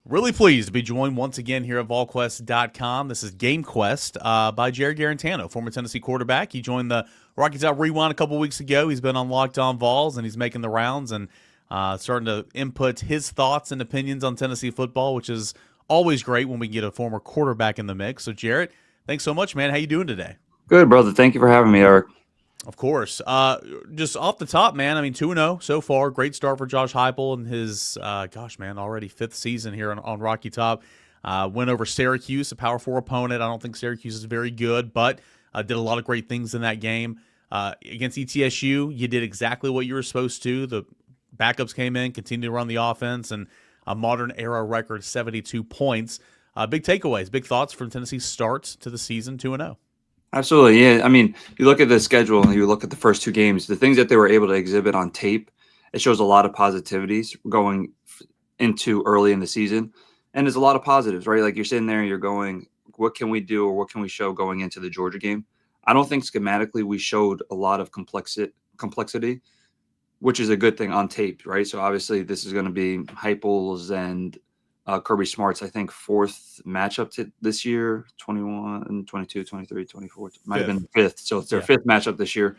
Really pleased to be joined once again here at Volquest.com. This is Game Quest by Jared Garantano, former Tennessee quarterback. He joined the Rocky Top Rewind a couple weeks ago. He's been on Locked On Vols, and he's making the rounds and starting to input his thoughts and opinions on Tennessee football, which is always great when we get a former quarterback in the mix. So, Jared, thanks so much, man. How you doing today? Good, brother. Thank you for having me, Eric. Of course. Just off the top, man, I mean, 2-0 so far. Great start for Josh Heupel in his, already fifth season here on Rocky Top. Went over Syracuse, a Power 4 opponent. I don't think Syracuse is very good, but did a lot of great things in that game. Against ETSU, you did exactly what you were supposed to. The backups came in, continued to run the offense, and a modern era record 72 points. Big takeaways, big thoughts from Tennessee's start to the season 2-0. Absolutely. Yeah. I mean, you look at the schedule and you look at the first two games, the things that they were able to exhibit on tape, it shows a lot of positivities going into early in the season. And there's a lot of positives, right? Like you're sitting there and you're going, what can we do or what can we show going into the Georgia game? I don't think schematically we showed a lot of complexity, which is a good thing on tape, right? So obviously this is going to be Heupel's and Kirby Smart's, I think, fourth matchup this year, 21, 22, 23, 24. Might have been the fifth. So it's their fifth matchup this year.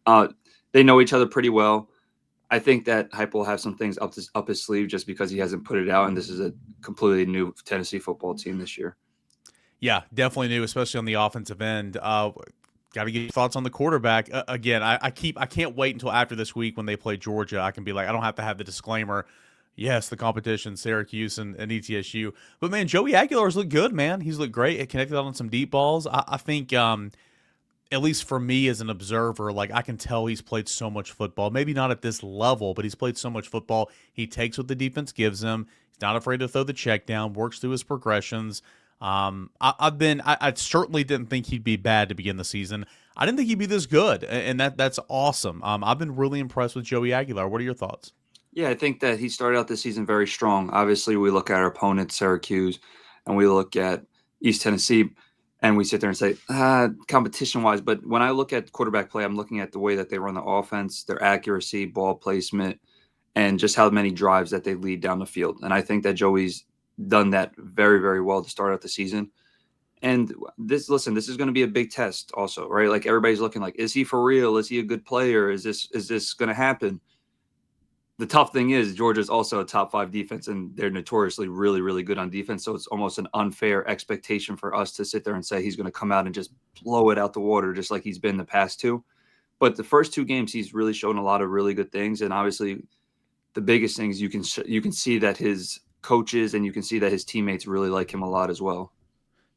They know each other pretty well. I think that Heupel will have some things up his sleeve just because he hasn't put it out, and this is a completely new Tennessee football team this year. Yeah, definitely new, especially on the offensive end. Got to get your thoughts on the quarterback. Again, I can't wait until after this week when they play Georgia. I can be like, I don't have to have the disclaimer. Yes, the competition, Syracuse and ETSU. But, man, Joey Aguilar's looked good, man. He's looked great. It connected on some deep balls. I think, at least for me as an observer, like I can tell he's played so much football. Maybe not at this level, but he's played so much football. He takes what the defense gives him. He's not afraid to throw the check down, works through his progressions. I certainly didn't think he'd be bad to begin the season. I didn't think he'd be this good, and that's awesome. I've been really impressed with Joey Aguilar. What are your thoughts? Yeah, I think that he started out this season very strong. Obviously, we look at our opponent, Syracuse, and we look at East Tennessee, and we sit there and say, competition-wise. But when I look at quarterback play, I'm looking at the way that they run the offense, their accuracy, ball placement, and just how many drives that they lead down the field. And I think that Joey's done that very, very well to start out the season. And this is going to be a big test also, right? Like everybody's looking like, is he for real? Is he a good player? Is this going to happen? The tough thing is Georgia's also a top 5 defense, and they're notoriously really, really good on defense. So it's almost an unfair expectation for us to sit there and say he's going to come out and just blow it out the water, just like he's been the past two. But the first two games, he's really shown a lot of really good things. And obviously the biggest things you can see that his coaches and you can see that his teammates really like him a lot as well.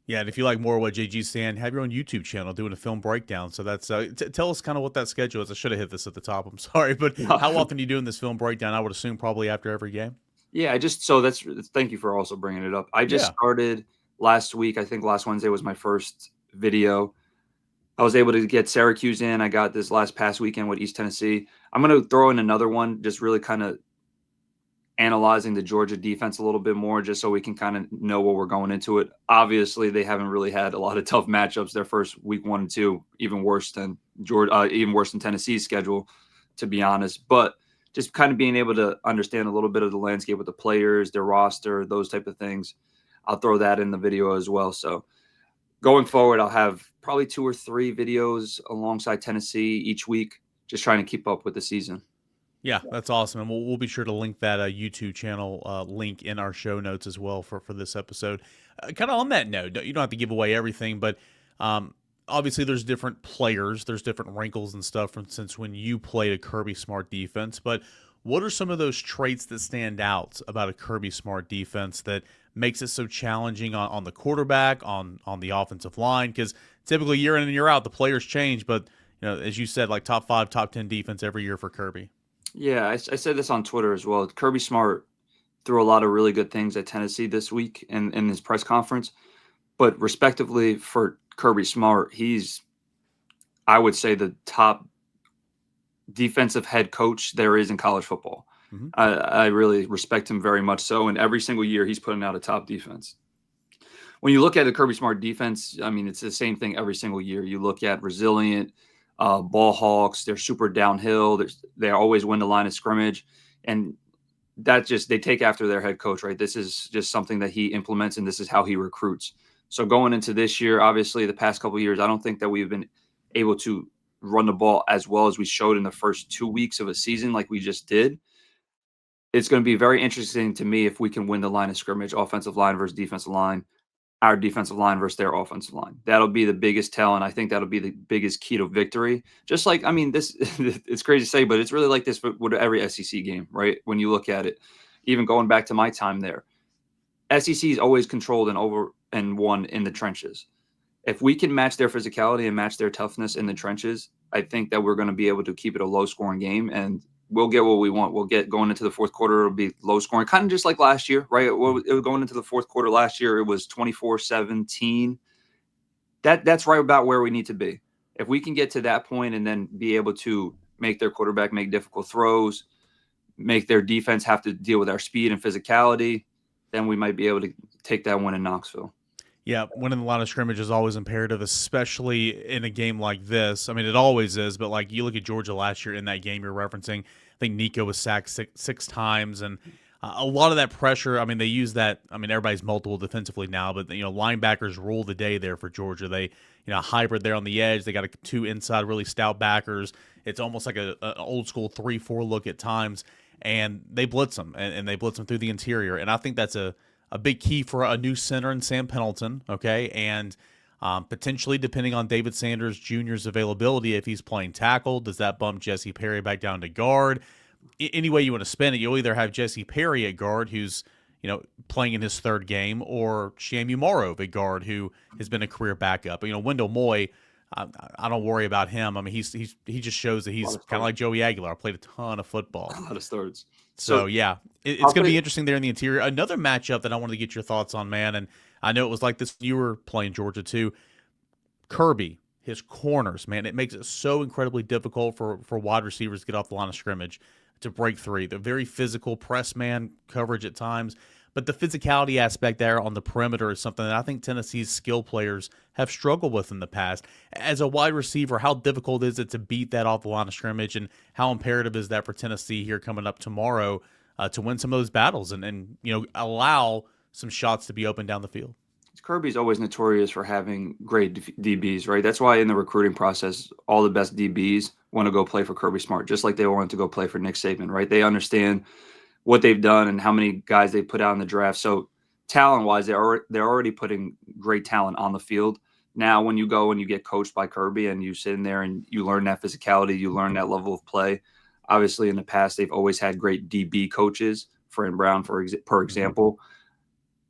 Yeah, and if you like more of what JG's saying, have your own YouTube channel doing a film breakdown. So that's tell us kind of what that schedule is. I should have hit this at the top. I'm sorry, but how often are you doing this film breakdown? I would assume probably after every game. Yeah, thank you for also bringing it up. I just started last week. I think last Wednesday was my first video. I was able to get Syracuse in. I got this past weekend with East Tennessee. I'm going to throw in another one, just really kind of analyzing the Georgia defense a little bit more, just so we can kind of know what we're going into it. Obviously, they haven't really had a lot of tough matchups. Their first week 1 and 2, even worse than Tennessee's schedule, to be honest. But just kind of being able to understand a little bit of the landscape with the players, their roster, those type of things. I'll throw that in the video as well. So going forward, I'll have probably 2 or 3 videos alongside Tennessee each week, just trying to keep up with the season. Yeah, that's awesome. And we'll be sure to link that YouTube channel link in our show notes as well for this episode. Kind of on that note, you don't have to give away everything, but obviously there's different players, there's different wrinkles and stuff since when you played a Kirby Smart defense. But what are some of those traits that stand out about a Kirby Smart defense that makes it so challenging on the quarterback, on the offensive line? Because typically year in and year out, the players change, but as you said, like top 5, top 10 defense every year for Kirby. Yeah, I said this on Twitter as well. Kirby Smart threw a lot of really good things at Tennessee this week in his press conference. But respectively for Kirby Smart, he's, I would say, the top defensive head coach there is in college football. Mm-hmm. I really respect him very much so. And every single year he's putting out a top defense. When you look at the Kirby Smart defense, I mean, it's the same thing every single year. You look at resilient, ball hawks. They're super downhill. They always win the line of scrimmage. And they take after their head coach, right? This is just something that he implements, and this is how he recruits. So going into this year, obviously the past couple of years, I don't think that we've been able to run the ball as well as we showed in the first 2 weeks of a season like we just did. It's going to be very interesting to me if we can win the line of scrimmage, offensive line versus defensive line, our defensive line versus their offensive line. That'll be the biggest tell, and I think that'll be the biggest key to victory. Just like, I mean, this it's crazy to say, but it's really like this with every SEC game, right? When you look at it, even going back to my time there, SEC is always controlled and over and won in the trenches. If we can match their physicality and match their toughness in the trenches, I think that we're going to be able to keep it a low-scoring game, and we'll get what we want. We'll get going into the fourth quarter. It'll be low-scoring, kind of just like last year, right? It was going into the fourth quarter last year. It was 24-17. That's right about where we need to be. If we can get to that point and then be able to make their quarterback make difficult throws, make their defense have to deal with our speed and physicality, then we might be able to take that one in Knoxville. Yeah, winning the line of scrimmage is always imperative, especially in a game like this. I mean, it always is, but like you look at Georgia last year in that game you're referencing, I think Nico was sacked six times, and a lot of that pressure, I mean, they use that. I mean, everybody's multiple defensively now, but linebackers rule the day there for Georgia. They hybrid there on the edge. They got two inside really stout backers. It's almost like an old school 3-4 look at times, and they blitz them, and they blitz them through the interior, and I think that's a big key for a new center in Sam Pendleton, okay? And potentially, depending on David Sanders Jr.'s availability, if he's playing tackle, does that bump Jesse Perry back down to guard? Any way you want to spin it, you'll either have Jesse Perry at guard, who's playing in his third game, or Shamu Morrow at guard, who has been a career backup. Wendell Moy, I don't worry about him. I mean, he just shows that he's kind of like Joey Aguilar, played a ton of football. A lot of starts. So yeah, it's going to be interesting there in the interior. Another matchup that I wanted to get your thoughts on, man, and I know it was like this. You were playing Georgia too. Kirby, his corners, man, it makes it so incredibly difficult for wide receivers to get off the line of scrimmage to break three. The very physical press man coverage at times, but the physicality aspect there on the perimeter is something that I think Tennessee's skill players have struggled with in the past. As a wide receiver, how difficult is it to beat that off the line of scrimmage, and how imperative is that for Tennessee here coming up tomorrow to win some of those battles and allow some shots to be open down the field? Kirby's always notorious for having great DBs, right? That's why in the recruiting process, all the best DBs want to go play for Kirby Smart, just like they want to go play for Nick Saban, right? They understand what they've done and how many guys they put out in the draft. So talent-wise, they're already putting great talent on the field. Now, when you go and you get coached by Kirby and you sit in there and you learn that physicality, you learn that level of play. Obviously, in the past, they've always had great DB coaches, Fran Brown, for example.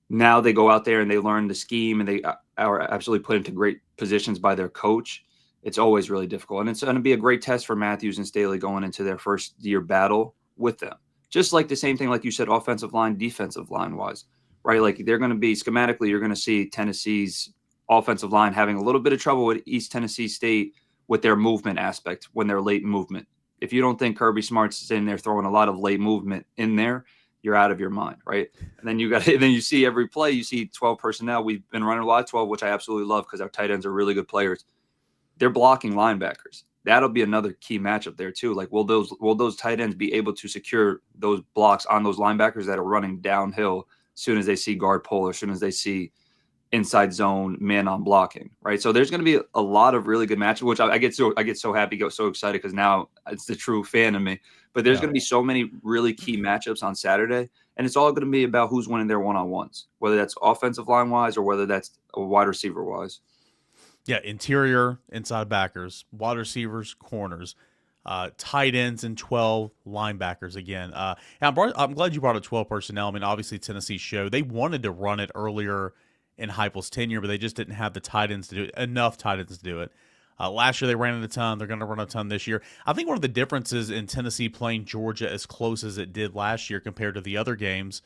Now they go out there and they learn the scheme and they are absolutely put into great positions by their coach. It's always really difficult. And it's going to be a great test for Matthews and Staley going into their first year battle with them. Just like the same thing, like you said, offensive line, defensive line wise, right? Like they're going to be schematically, you're going to see Tennessee's offensive line having a little bit of trouble with East Tennessee State with their movement aspect when they're late movement. If you don't think Kirby Smart's sitting there throwing a lot of late movement in there, you're out of your mind, right? And then you see every play, you see 12 personnel. We've been running a lot of 12, which I absolutely love because our tight ends are really good players. They're blocking linebackers. That'll be another key matchup there too. Like, will those tight ends be able to secure those blocks on those linebackers that are running downhill as soon as they see guard pull or as soon as they see inside zone man on blocking, right? So there's going to be a lot of really good matchups, which I get so happy, so excited because now it's the true fan in me. But there's going to be so many really key matchups on Saturday, and it's all going to be about who's winning their one-on-ones, whether that's offensive line wise or whether that's a wide receiver wise. Yeah, interior, inside backers, wide receivers, corners, tight ends, and 12 linebackers again. And I'm glad you brought up 12 personnel. I mean, obviously Tennessee showed they wanted to run it earlier in Heupel's tenure, but they just didn't have the tight ends to do it, enough tight ends to do it. Last year they ran it a ton. They're going to run a ton this year. I think one of the differences in Tennessee playing Georgia as close as it did last year compared to the other games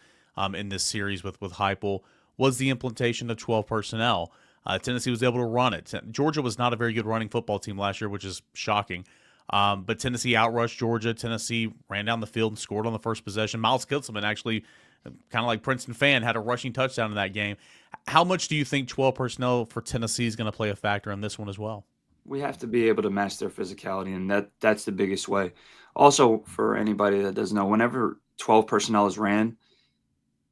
in this series with Heupel was the implementation of 12 personnel. Tennessee was able to run it. Georgia was not a very good running football team last year, which is shocking. But Tennessee outrushed Georgia. Tennessee ran down the field and scored on the first possession. Miles Kitselman actually, kind of like Princeton fan, had a rushing touchdown in that game. How much do you think 12 personnel for Tennessee is going to play a factor in this one as well? We have to be able to match their physicality, and that's the biggest way. Also, for anybody that doesn't know, whenever 12 personnel is ran,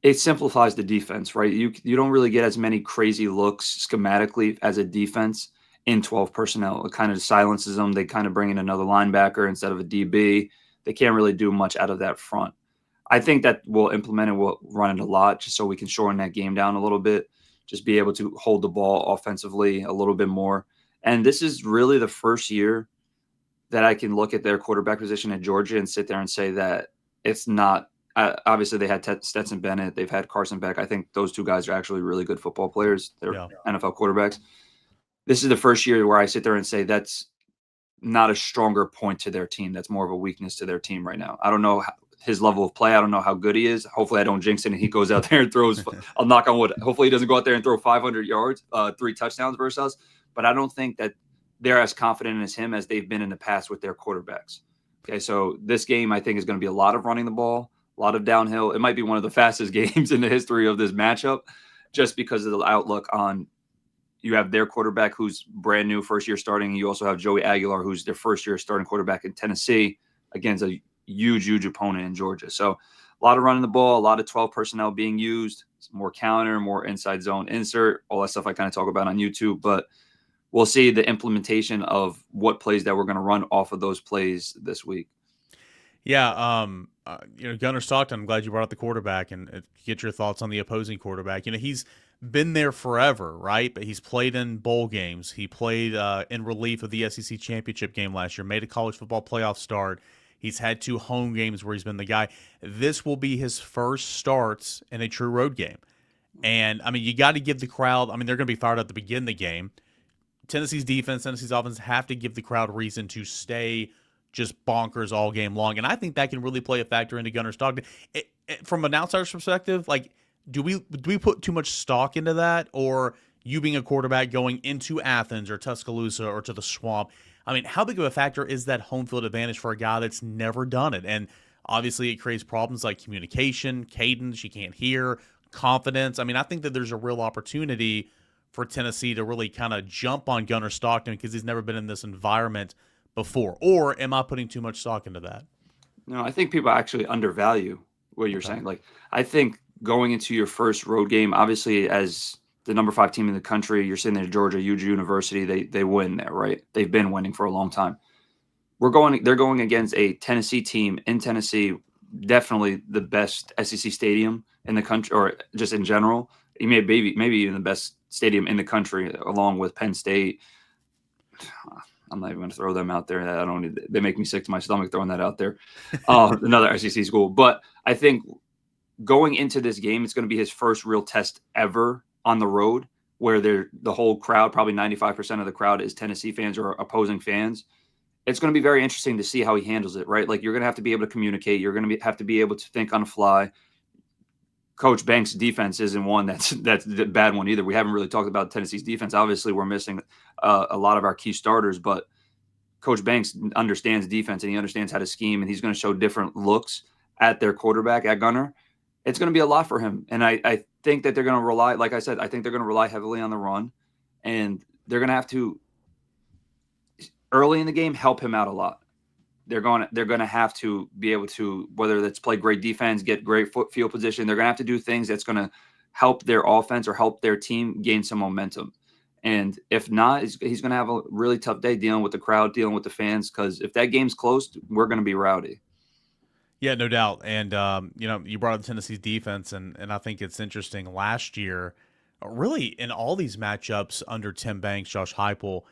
it simplifies the defense, right? You don't really get as many crazy looks schematically as a defense in 12 personnel. It kind of silences them. They kind of bring in another linebacker instead of a DB. They can't really do much out of that front. I think that we'll implement it. We'll run it a lot just so we can shorten that game down a little bit, just be able to hold the ball offensively a little bit more. And this is really the first year that I can look at their quarterback position at Georgia and sit there and say that it's not. Obviously, they had Stetson Bennett. They've had Carson Beck. I think those two guys are actually really good football players. They're NFL quarterbacks. This is the first year where I sit there and say that's not a stronger point to their team. That's more of a weakness to their team right now. I don't know his level of play. I don't know how good he is. Hopefully I don't jinx it and he goes out there and throws – I'll knock on wood. Hopefully he doesn't go out there and throw 500 yards, 3 touchdowns versus us. But I don't think that they're as confident as him as they've been in the past with their quarterbacks. Okay, so this game I think is going to be a lot of running the ball, a lot of downhill. It might be one of the fastest games in the history of this matchup just because of the outlook on – you have their quarterback who's brand new, first year starting. You also have Joey Aguilar, who's their first year starting quarterback in Tennessee against a huge opponent in Georgia. So a lot of running the ball, a lot of 12 personnel being used, more counter, more inside zone insert, all that stuff I kind of talk about on YouTube. But we'll see the implementation of what plays that we're going to run off of those plays this week. Yeah, Gunnar Stockton, I'm glad you brought up the quarterback and get your thoughts on the opposing quarterback. He's been there forever, right? But he's played in bowl games. He played in relief of the SEC championship game last year, made a college football playoff start. He's had 2 home games where he's been the guy. This will be his first starts in a true road game. And, you got to give the crowd – they're going to be fired up to begin the game. Tennessee's defense, Tennessee's offense have to give the crowd reason to stay just bonkers all game long. And I think that can really play a factor into Gunnar Stockton. From an outsider's perspective, do we put too much stock into that? Or you being a quarterback going into Athens or Tuscaloosa or to the Swamp, how big of a factor is that home field advantage for a guy that's never done it? And obviously it creates problems like communication, cadence, you can't hear, confidence. I think that there's a real opportunity for Tennessee to really kind of jump on Gunnar Stockton because he's never been in this environment before. Or am I putting too much stock into that? No, I think people actually undervalue what you're saying. I think going into your first road game, obviously as the number 5 team in the country, you're sitting there at Georgia, huge university, they win there, right? They've been winning for a long time. They're going against a Tennessee team in Tennessee, definitely the best SEC stadium in the country, or just in general. Maybe even the best stadium in the country, along with Penn State. I'm not even going to throw them out there. They make me sick to my stomach throwing that out there. Another SEC school. But I think going into this game, it's going to be his first real test ever on the road, where the whole crowd, probably 95% of the crowd, is Tennessee fans or opposing fans. It's going to be very interesting to see how he handles it, right? You're going to have to be able to communicate. You're going to have to be able to think on the fly. Coach Banks' defense isn't one that's the bad one either. We haven't really talked about Tennessee's defense. Obviously, we're missing a lot of our key starters, but Coach Banks understands defense and he understands how to scheme, and he's going to show different looks at their quarterback, at Gunnar. It's going to be a lot for him. And I think that they're going to rely, like I said, I think they're going to rely heavily on the run, and they're going to have to, early in the game, help him out a lot. They're going to have to be able to, whether that's play great defense, get great field position, they're going to have to do things that's going to help their offense or help their team gain some momentum. And if not, he's going to have a really tough day dealing with the crowd, dealing with the fans, because if that game's close, we're going to be rowdy. Yeah, no doubt. And, you brought up Tennessee's defense, and I think it's interesting. Last year, really in all these matchups under Tim Banks, Josh Heupel,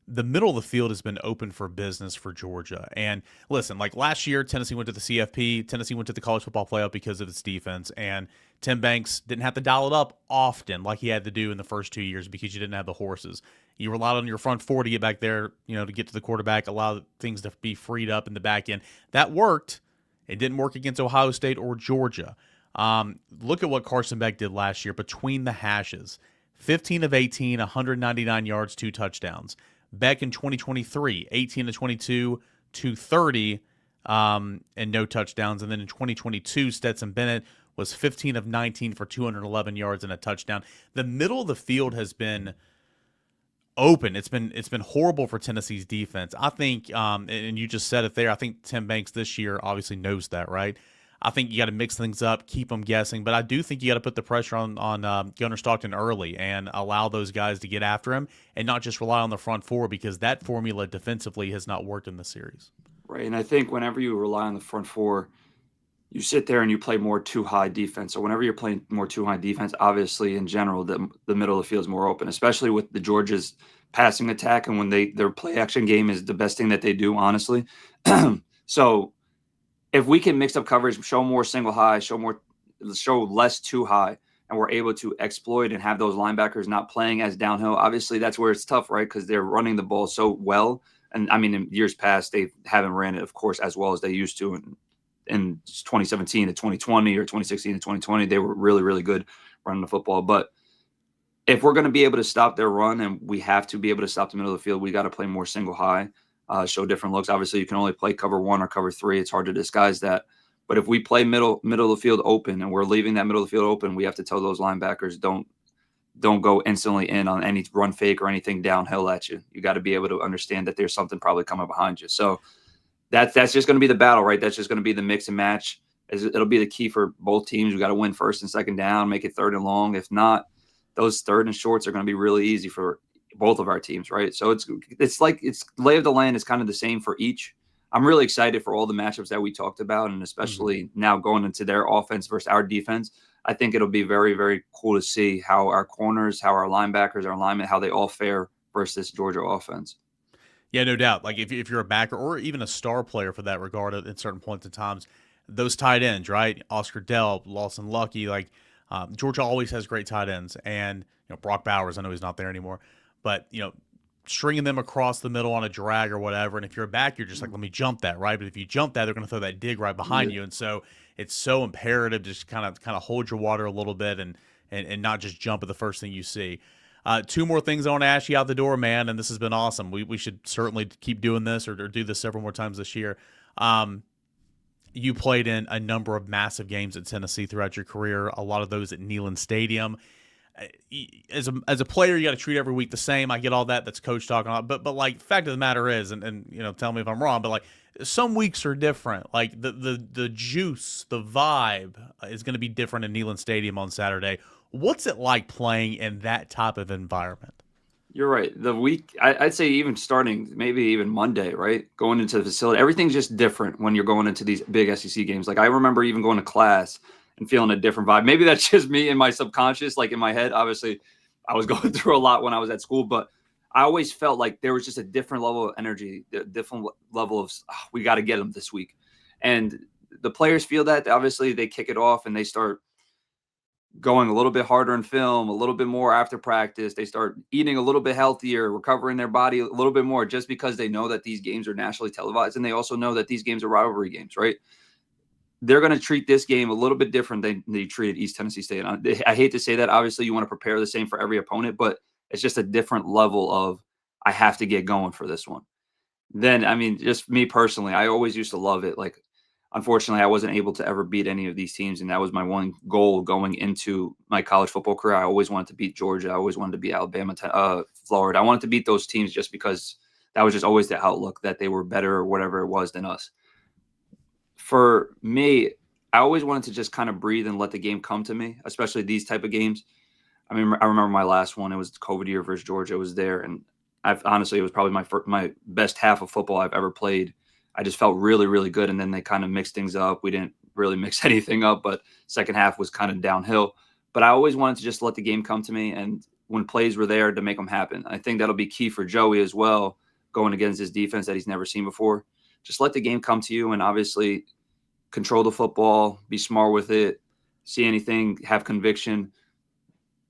the middle of the field has been open for business for Georgia. And listen, last year, Tennessee went to the CFP. Tennessee went to the college football playoff because of its defense. And Tim Banks didn't have to dial it up often like he had to do in the first 2 years because you didn't have the horses. You relied on your front four to get back there, to get to the quarterback, allow things to be freed up in the back end. That worked. It didn't work against Ohio State or Georgia. Look at what Carson Beck did last year between the hashes. 15 of 18, 199 yards, 2 touchdowns. Beck in 2023, 18 of 22, 230, and no touchdowns. And then in 2022, Stetson Bennett was 15 of 19 for 211 yards and a touchdown. The middle of the field has been open. It's been horrible for Tennessee's defense. I think, and you just said it there, I think Tim Banks this year obviously knows that, right? I think you got to mix things up, keep them guessing. But I do think you got to put the pressure on Gunnar Stockton early and allow those guys to get after him and not just rely on the front four, because that formula defensively has not worked in the series. Right. And I think whenever you rely on the front four, you sit there and you play more too high defense. So whenever you're playing more too high defense, obviously in general, the middle of the field is more open, especially with the Georgia's passing attack. And when their play action game is the best thing that they do, honestly. So if we can mix up coverage, show more single high, show less too high, and we're able to exploit and have those linebackers not playing as downhill, obviously that's where it's tough, right? Because they're running the ball so well. And I mean, in years past, they haven't ran it, of course, as well as they used to. In 2017 to 2020 or 2016 to 2020, they were really, really good running the football. But if we're going to be able to stop their run, and we have to be able to stop the middle of the field, we got to play more single high, show different looks. Obviously, you can only play cover one or cover three. It's hard to disguise that. But if we play middle of the field open, and we're leaving that middle of the field open, we have to tell those linebackers, don't go instantly in on any run fake or anything downhill at you. You got to be able to understand that there's something probably coming behind you. So that's just going to be the battle, right? That's just going to be the mix and match. It'll be the key for both teams. We got to win first and second down, make it third and long. If not, those third and shorts are going to be really easy for both of our teams, right? So it's like lay of the land is kind of the same for each. I'm really excited for all the matchups that we talked about, and especially now going into their offense versus our defense. I think it'll be very, very cool to see how our corners, how our linebackers, our linemen, how they all fare versus this Georgia offense. Yeah, no doubt. Like if you're a backer or even a star player for that regard at certain points in times, those tight ends, right? Oscar Delp, Lawson Lucky, like Georgia always has great tight ends, and Brock Bowers. I know he's not there anymore, but stringing them across the middle on a drag or whatever. And if you're a back, you're just like, let me jump that, right? But if you jump that, they're going to throw that dig right behind you, and so it's so imperative to just kind of hold your water a little bit and not just jump at the first thing you see. Two more things I want to ask you out the door, man, and this has been awesome. We should certainly keep doing this or do this several more times this year. You played in a number of massive games at Tennessee throughout your career, a lot of those at Neyland Stadium. As a player, you got to treat every week the same. I get all that. That's coach talking about. But like, the fact of the matter is, and tell me if I'm wrong, but like some weeks are different. Like the juice, the vibe is going to be different in Neyland Stadium on Saturday. What's it like playing in that type of environment? You're right. The week, I'd say even starting maybe even Monday, right? Going into the facility, everything's just different when you're going into these big SEC games. Like I remember even going to class and feeling a different vibe. Maybe that's just me in my subconscious, like in my head. Obviously, I was going through a lot when I was at school, but I always felt like there was just a different level of energy, a different level of, we got to get them this week. And the players feel that. Obviously, they kick it off and they start going a little bit harder in film, a little bit more after practice. They start eating a little bit healthier, recovering their body a little bit more, just because they know that these games are nationally televised. And they also know that these games are rivalry games, right? They're going to treat this game a little bit different than they treated East Tennessee State. I hate to say that. Obviously, you want to prepare the same for every opponent, but it's just a different level of, I have to get going for this one. Then, I mean, just me personally, I always used to love it. Like, unfortunately, I wasn't able to ever beat any of these teams, and that was my one goal going into my college football career. I always wanted to beat Georgia. I always wanted to beat Alabama, Florida. I wanted to beat those teams just because that was just always the outlook, that they were better or whatever it was than us. For me, I always wanted to just kind of breathe and let the game come to me, especially these type of games. I mean, I remember my last one. It was the COVID year versus Georgia. It was there, and honestly, it was probably my best half of football I've ever played. I just felt really, really good. And then they kind of mixed things up. We didn't really mix anything up, but second half was kind of downhill. But I always wanted to just let the game come to me, and when plays were there, to make them happen. I think that'll be key for Joey as well, going against his defense that he's never seen before. Just let the game come to you, and obviously control the football, be smart with it, see anything, have conviction,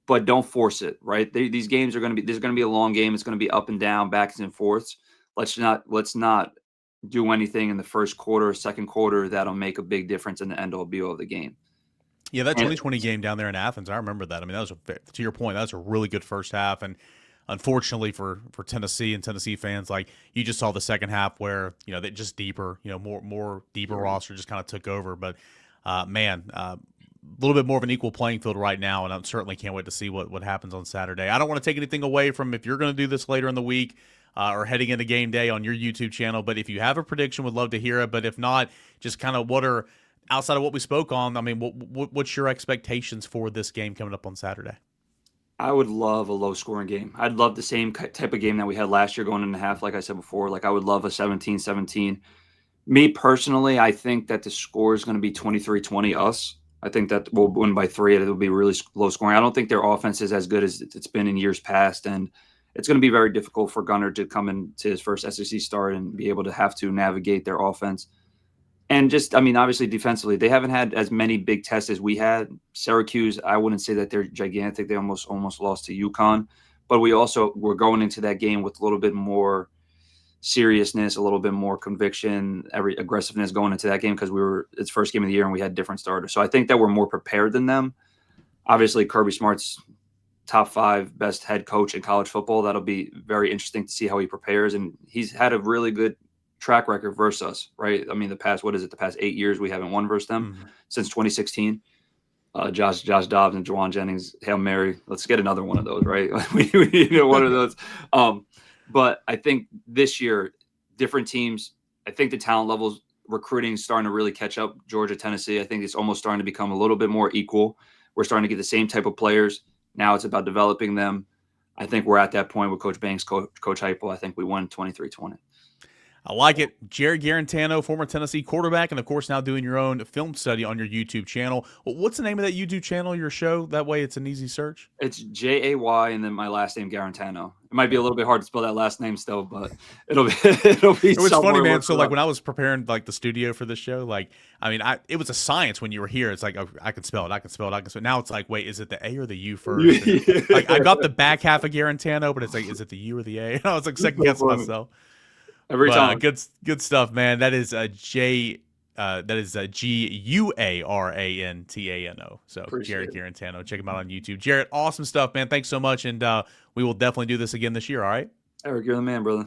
but don't force it, right? These games are going to be, there's going to be a long game. It's going to be up and down, backs and forths. Let's not do anything in the first quarter or second quarter that'll make a big difference in the end all be all of the game. Yeah, that 2020 game down there in Athens, I remember that. I mean, that was to your point, that was a really good first half, and unfortunately for Tennessee and Tennessee fans, like, you just saw the second half where they just deeper, more deeper roster just kind of took over. But man, a little bit more of an equal playing field right now, and I certainly can't wait to see what happens on Saturday. I don't want to take anything away from if you're going to do this later in the week. Or heading into game day on your YouTube channel. But if you have a prediction, would love to hear it. But if not, just kind of what are outside of what we spoke on, I mean, what's your expectations for this game coming up on Saturday? I would love a low scoring game. I'd love the same type of game that we had last year going into half, like I said before. Like, I would love a 17-17. Me personally, I think that the score is going to be 23-20 us. I think that we'll win by 3. It'll be really low scoring. I don't think their offense is as good as it's been in years past, and it's going to be very difficult for Gunnar to come into his first SEC start and be able to have to navigate their offense. And just, I mean, obviously defensively, they haven't had as many big tests as we had. Syracuse, I wouldn't say that they're gigantic. They almost lost to UConn, but we're going into that game with a little bit more seriousness, a little bit more conviction, every aggressiveness going into that game because it's first game of the year and we had different starters. So I think that we're more prepared than them. Obviously, Kirby Smart's top 5 best head coach in college football. That'll be very interesting to see how he prepares, and he's had a really good track record versus us, right? I mean, the past 8 years we haven't won versus them since 2016. Josh Dobbs and Juwan Jennings, Hail Mary. Let's get another one of those, right? we need one of those. But I think this year, different teams, I think the talent levels, recruiting is starting to really catch up. Georgia, Tennessee, I think it's almost starting to become a little bit more equal. We're starting to get the same type of players. Now it's about developing them. I think we're at that point with Coach Banks, Coach Heupel. I think we won 23-20. I like it. Jared Garantano, former Tennessee quarterback, and of course now doing your own film study on your YouTube channel. What's the name of that YouTube channel, your show? That way it's an easy search. It's Jay and then my last name, Garantano. It might be a little bit hard to spell that last name still, but it'll be It was funny, man. So like when I was preparing like the studio for this show, like, I mean, it was a science when you were here. It's like, oh, I can spell it. I can spell it. Now it's like, wait, is it the A or the U first? Yeah. Like I got the back half of Garantano, but it's like, is it the U or the A? And I was like second guessing myself. Every time. Good stuff, man. That is Guarantano. So Jared Garantano. Check him out on YouTube. Jared, awesome stuff, man. Thanks so much. And we will definitely do this again this year. All right. Eric, you're the man, brother.